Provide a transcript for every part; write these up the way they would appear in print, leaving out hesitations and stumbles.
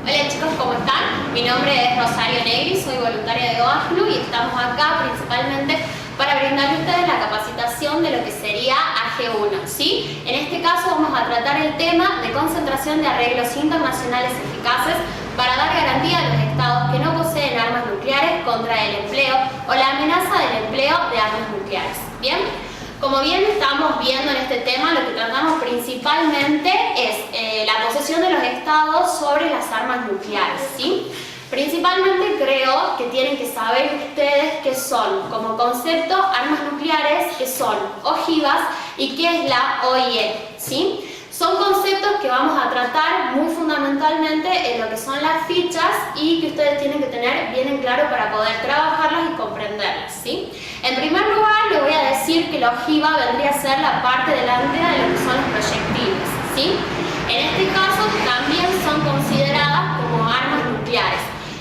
Hola chicos, ¿cómo están? Mi nombre es Rosario Negri, soy voluntaria de OASNU y estamos acá principalmente para brindarle a ustedes la capacitación de lo que sería AG1, ¿sí? En este caso vamos a tratar el tema de concentración de arreglos internacionales eficaces para dar garantía a los estados que no poseen armas nucleares contra el empleo o la amenaza del empleo de armas nucleares. ¿Bien? Como bien estamos viendo en este tema, lo que tratamos principalmente es la posesión de los estados sobre las armas nucleares, ¿sí? Principalmente creo que tienen que saber ustedes qué son, como concepto, armas nucleares, qué son ojivas y qué es la OIE, ¿sí? Son conceptos que vamos a tratar muy fundamentalmente en lo que son las fichas y que ustedes tienen que tener bien en claro para poder trabajarlas y comprenderlas, ¿sí? En primer lugar, les voy a decir que la ojiva vendría a ser la parte delantera de lo que son los proyectiles, ¿sí? En este caso también son consideradas como armas nucleares.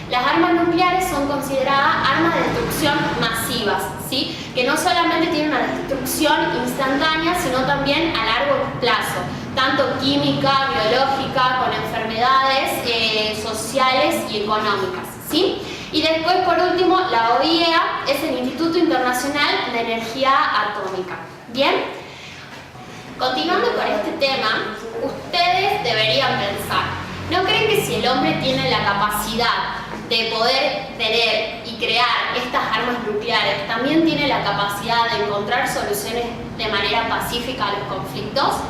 Las armas nucleares son consideradas armas de destrucción masivas, ¿sí? Que no solamente tienen una destrucción instantánea, sino también a largo plazo, tanto química, biológica, con enfermedades sociales y económicas, ¿sí? Y después, por último, la OIEA es el Instituto Internacional de Energía Atómica. ¿Bien? Continuando con este tema, ustedes deberían pensar, ¿no creen que si el hombre tiene la capacidad de poder tener y crear estas armas nucleares, también tiene la capacidad de encontrar soluciones de manera pacífica a los conflictos?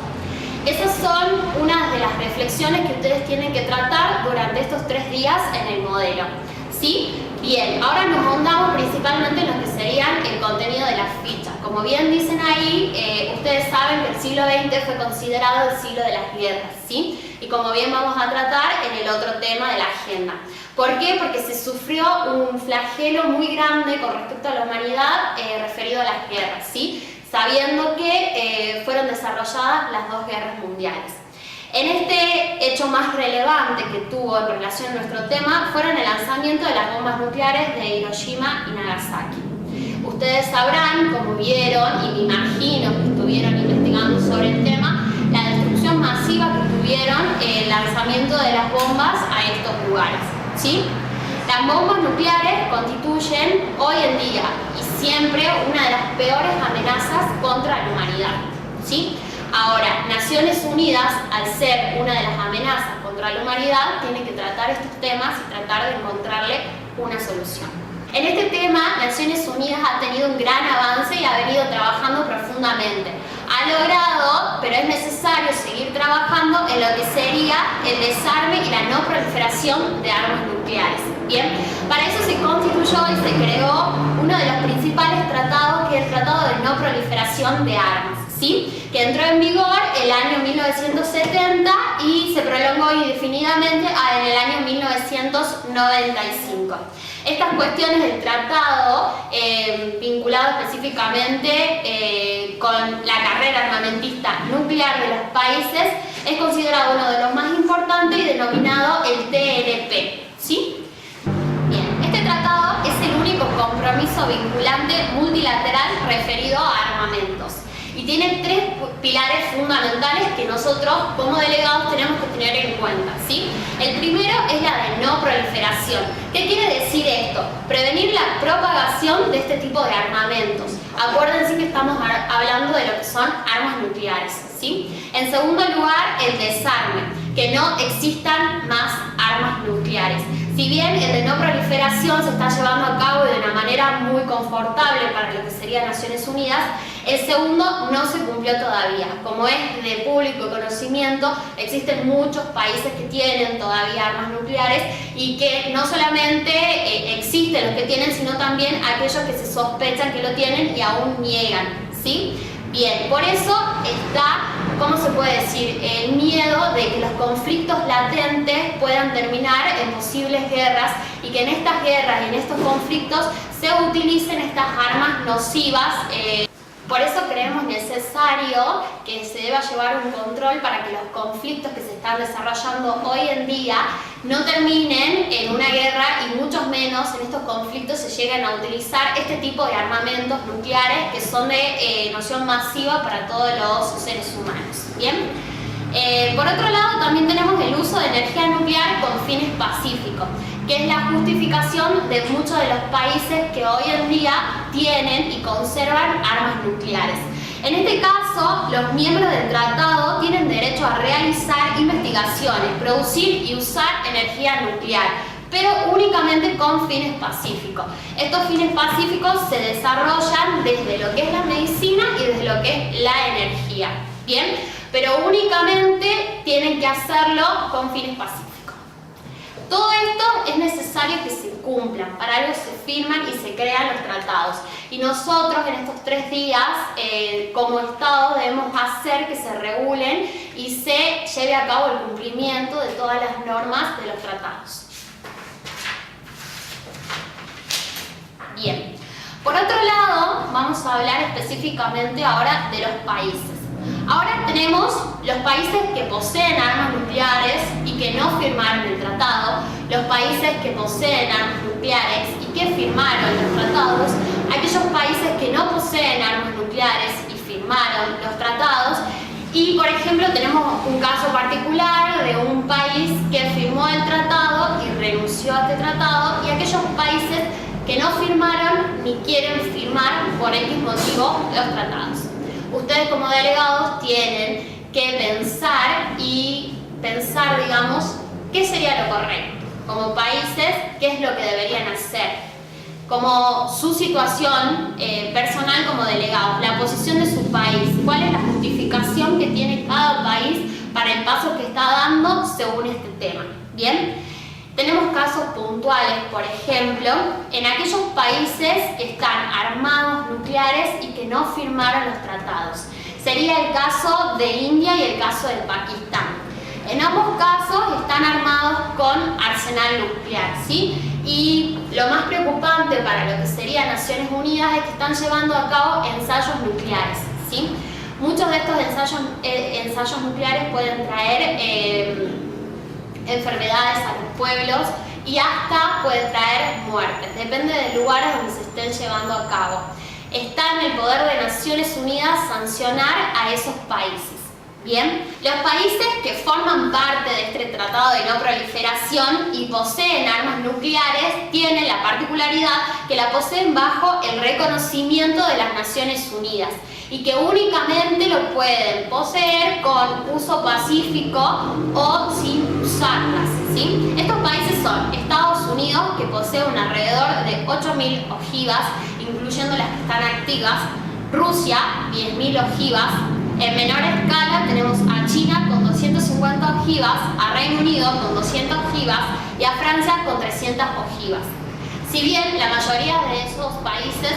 Esas son unas de las reflexiones que ustedes tienen que tratar durante estos 3 días en el modelo, ¿sí? Bien, ahora nos ahondamos principalmente en lo que serían el contenido de las fichas. Como bien dicen ahí, ustedes saben que el siglo XX fue considerado el siglo de las guerras, ¿sí? Y como bien vamos a tratar en el otro tema de la agenda. ¿Por qué? Porque se sufrió un flagelo muy grande con respecto a la humanidad referido a las guerras, ¿sí? Sabiendo que fueron desarrolladas las 2 guerras mundiales. En este hecho más relevante que tuvo en relación a nuestro tema fueron el lanzamiento de las bombas nucleares de Hiroshima y Nagasaki. Ustedes sabrán, como vieron y me imagino que estuvieron investigando sobre el tema, la destrucción masiva que tuvieron el lanzamiento de las bombas a estos lugares, ¿sí? Las bombas nucleares constituyen hoy en día y siempre una de las peores amenazas contra la humanidad, ¿sí? Ahora, Naciones Unidas, al ser una de las amenazas contra la humanidad, tiene que tratar estos temas y tratar de encontrarle una solución. En este tema, Naciones Unidas ha tenido un gran avance y ha venido trabajando profundamente. Ha logrado, pero es necesario seguir trabajando en lo que sería el desarme y la no proliferación de armas nucleares. Bien, para eso se constituyó y se creó uno de los principales tratados, que es el Tratado de No Proliferación de Armas, ¿sí? Que entró en vigor el año 1970 y se prolongó indefinidamente en el año 1995. Estas cuestiones del tratado, vinculado específicamente con la carrera armamentista nuclear de los países, es considerado uno de los más importantes y denominado el TNP, ¿sí? Bien, este tratado es el único compromiso vinculante multilateral referido a armamentos. Y tiene 3 pilares fundamentales que nosotros como delegados tenemos que tener en cuenta, ¿sí? El primero es la de no proliferación. ¿Qué quiere decir esto? Prevenir la propagación de este tipo de armamentos. Acuérdense que estamos hablando de lo que son armas nucleares, ¿sí? En segundo lugar, el desarme, que no existan más armas nucleares. Si bien el de no proliferación se está llevando a cabo de una manera muy confortable para lo que sería Naciones Unidas, el segundo no se cumplió todavía. Como es de público conocimiento, existen muchos países que tienen todavía armas nucleares y que no solamente existen los que tienen, sino también aquellos que se sospechan que lo tienen y aún niegan, ¿sí? Bien, por eso está, ¿cómo se puede decir?, el miedo de que los conflictos latentes puedan terminar en posibles guerras y que en estas guerras y en estos conflictos se utilicen estas armas nocivas. Por eso creemos necesario que se deba llevar un control para que los conflictos que se están desarrollando hoy en día no terminen en una guerra y mucho menos en estos conflictos se lleguen a utilizar este tipo de armamentos nucleares que son de noción masiva para todos los seres humanos. ¿Bien? Por otro lado, también tenemos el uso uso de energía nuclear con fines pacíficos, que es la justificación de muchos de los países que hoy en día tienen y conservan armas nucleares. En este caso, los miembros del tratado tienen derecho a realizar investigaciones, producir y usar energía nuclear, pero únicamente con fines pacíficos. Estos fines pacíficos se desarrollan desde lo que es la medicina y desde lo que es la energía, ¿bien? Pero únicamente tienen que hacerlo con fines pacíficos. Todo esto es necesario que se cumplan, para algo se firman y se crean los tratados. Y nosotros en estos 3 días, como Estado, debemos hacer que se regulen y se lleve a cabo el cumplimiento de todas las normas de los tratados. Bien, por otro lado, vamos a hablar específicamente ahora de los países. Ahora tenemos los países que poseen armas nucleares y que no firmaron el tratado, los países que poseen armas nucleares y que firmaron los tratados, aquellos países que no poseen armas nucleares y firmaron los tratados, y por ejemplo tenemos un caso particular de un país que firmó el tratado y renunció a este tratado, y aquellos países que no firmaron ni quieren firmar por X motivo los tratados. Ustedes como delegados tienen que pensar, digamos, qué sería lo correcto. Como países, qué es lo que deberían hacer. Como su situación personal como delegados, la posición de su país, cuál es la justificación que tiene cada país para el paso que está dando según este tema. ¿Bien? Tenemos casos puntuales, por ejemplo, en aquellos países que están armados nucleares y que no firmaron los tratados. Sería el caso de India y el caso de Pakistán. En ambos casos están armados con arsenal nuclear, ¿sí? Y lo más preocupante para lo que sería Naciones Unidas es que están llevando a cabo ensayos nucleares, ¿sí? Muchos de estos ensayos nucleares pueden traer enfermedades a los pueblos y hasta puede traer muertes, depende del lugar donde se estén llevando a cabo. Está en el poder de Naciones Unidas sancionar a esos países. Bien, los países que forman parte de este tratado de no proliferación y poseen armas nucleares tienen la particularidad que la poseen bajo el reconocimiento de las Naciones Unidas y que únicamente lo pueden poseer con uso pacífico o sin usarlas, ¿sí? Estos países son Estados Unidos, que posee un alrededor de 8.000 ojivas, incluyendo las que están activas, Rusia, 10.000 ojivas. En menor escala tenemos a China con 250 ojivas, a Reino Unido con 200 ojivas y a Francia con 300 ojivas. Si bien la mayoría de esos países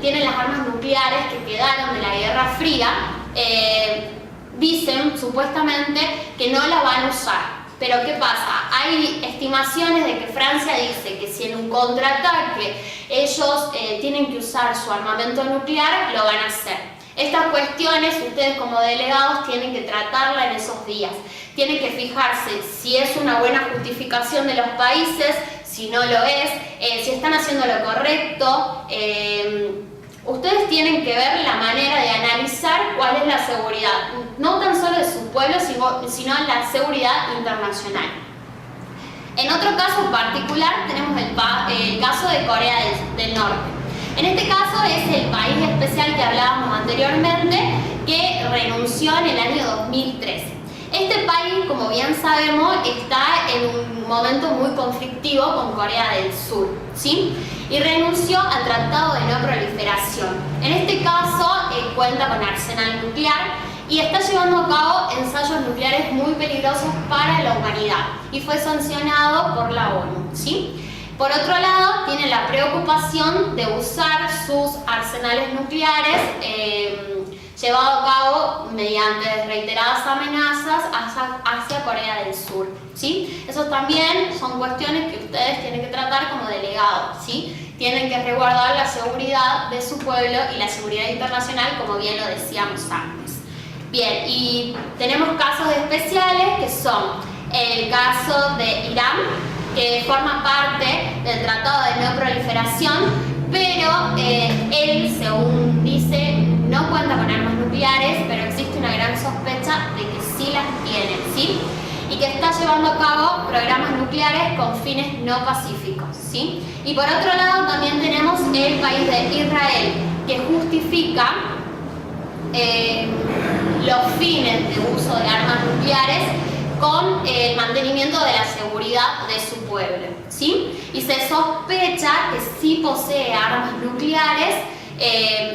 tienen las armas nucleares que quedaron de la Guerra Fría, dicen supuestamente que no la van a usar. Pero ¿qué pasa? Hay estimaciones de que Francia dice que si en un contraataque ellos tienen que usar su armamento nuclear, lo van a hacer. Estas cuestiones ustedes como delegados tienen que tratarlas en esos días. Tienen que fijarse si es una buena justificación de los países, si no lo es, si están haciendo lo correcto. Ustedes tienen que ver la manera de analizar cuál es la seguridad, no tan solo de su pueblo, sino la seguridad internacional. En otro caso particular tenemos el caso de Corea del Norte. En este caso es el país especial que hablábamos anteriormente, que renunció en el año 2013. Este país, como bien sabemos, está en un momento muy conflictivo con Corea del Sur, ¿sí? Y renunció al Tratado de No Proliferación. En este caso cuenta con arsenal nuclear y está llevando a cabo ensayos nucleares muy peligrosos para la humanidad y fue sancionado por la ONU, ¿sí? Por otro lado, tiene la preocupación de usar sus arsenales nucleares llevado a cabo mediante reiteradas amenazas hacia Corea del Sur, ¿sí? Eso también son cuestiones que ustedes tienen que tratar como delegados, ¿sí? Tienen que resguardar la seguridad de su pueblo y la seguridad internacional, como bien lo decíamos antes. Bien, y tenemos casos especiales que son el caso de Irán, que forma parte del Tratado de No Proliferación, pero él, según dice, no cuenta con armas nucleares, pero existe una gran sospecha de que sí las tiene, ¿sí? y que está llevando a cabo programas nucleares con fines no pacíficos, ¿sí? Y por otro lado también tenemos el país de Israel, que justifica los fines de uso de armas nucleares con el mantenimiento de la seguridad de su pueblo, ¿sí? Y se sospecha que sí posee armas nucleares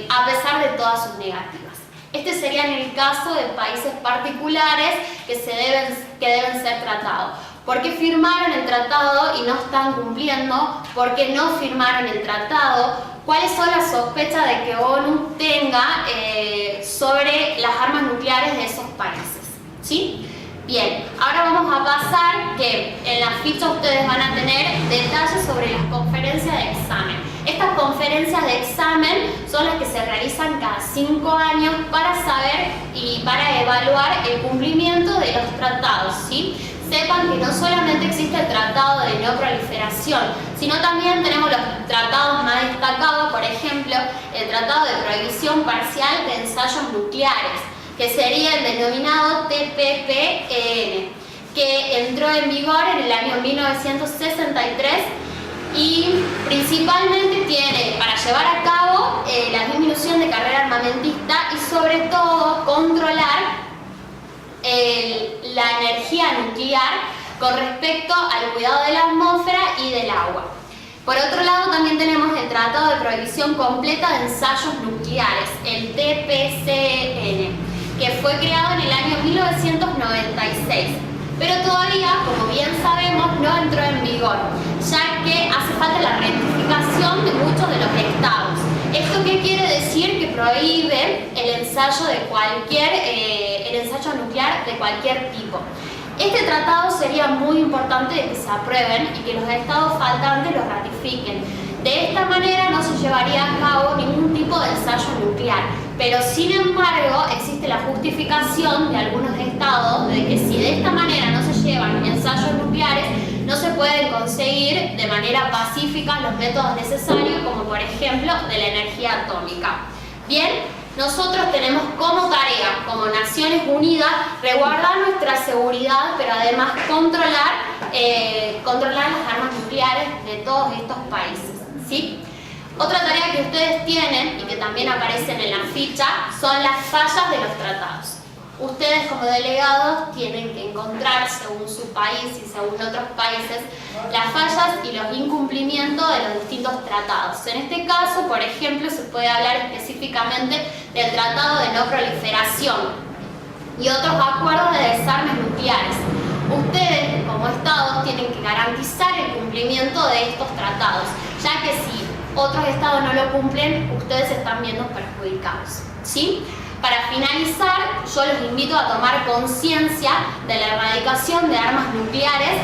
a pesar de todas sus negativas. Este sería en el caso de países particulares que deben ser tratados. ¿Por qué firmaron el tratado y no están cumpliendo? ¿Por qué no firmaron el tratado? ¿Cuáles son las sospechas de que ONU tenga sobre las armas nucleares de esos países? ¿Sí? Bien, ahora vamos a pasar que en la ficha ustedes van a tener detalles sobre las conferencias de examen. Estas conferencias de examen son las que se realizan cada 5 años para saber y para evaluar el cumplimiento de los tratados, ¿sí? Sepan que no solamente existe el Tratado de No Proliferación, sino también tenemos los tratados más destacados, por ejemplo, el Tratado de Prohibición Parcial de Ensayos Nucleares, que sería el denominado TPP-EN, que entró en vigor en el año 1963 y principalmente tiene para llevar a cabo la disminución de carrera armamentista y sobre todo controlar la energía nuclear con respecto al cuidado de la atmósfera y del agua. Por otro lado también tenemos el Tratado de Prohibición Completa de Ensayos Nucleares, el TPCN, que fue creado en el año 1996, pero todavía, como bien sabemos, no entró en vigor, ya que hace falta la ratificación de muchos de los estados. ¿Esto qué quiere decir? Que prohíbe el ensayo nuclear de cualquier tipo. Este tratado sería muy importante de que se aprueben y que los estados faltantes lo ratifiquen. De esta manera no se llevaría a cabo ningún tipo de ensayo nuclear, pero sin embargo existe la justificación de algunos estados de que si de esta manera no se llevan ensayos nucleares, no se pueden conseguir de manera pacífica los métodos necesarios, como por ejemplo de la energía atómica. Bien, nosotros tenemos como tarea, como Naciones Unidas, resguardar nuestra seguridad, pero además controlar las armas nucleares de todos estos países, ¿sí? Otra tarea que ustedes tienen y que también aparecen en la ficha son las fallas de los tratados. Ustedes como delegados tienen que encontrar, según su país y según otros países, las fallas y los incumplimientos de los distintos tratados. En este caso, por ejemplo, se puede hablar específicamente del Tratado de No Proliferación y otros acuerdos de desarmes nucleares. Ustedes, como estados, tienen que garantizar el cumplimiento de estos tratados, ya que si otros estados no lo cumplen, ustedes se están viendo perjudicados, ¿sí? Para finalizar, yo los invito a tomar conciencia de la erradicación de armas nucleares,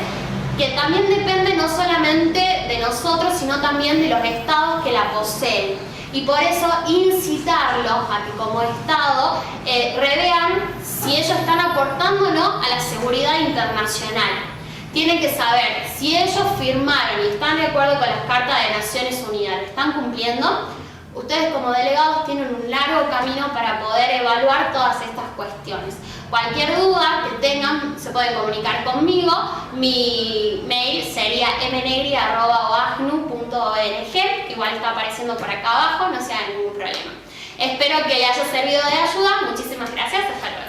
que también depende no solamente de nosotros, sino también de los estados que la poseen. Y por eso incitarlos a que como estado revean si ellos están aportando o no a la seguridad internacional. Tienen que saber si ellos firmaron y están de acuerdo con las cartas de Naciones Unidas, ¿están cumpliendo? Ustedes como delegados tienen un largo camino para poder evaluar todas estas cuestiones. Cualquier duda que tengan se pueden comunicar conmigo. Mi mail sería mnegri@oagnu.org, que igual está apareciendo por acá abajo, no se hagan ningún problema. Espero que les haya servido de ayuda. Muchísimas gracias. Hasta luego.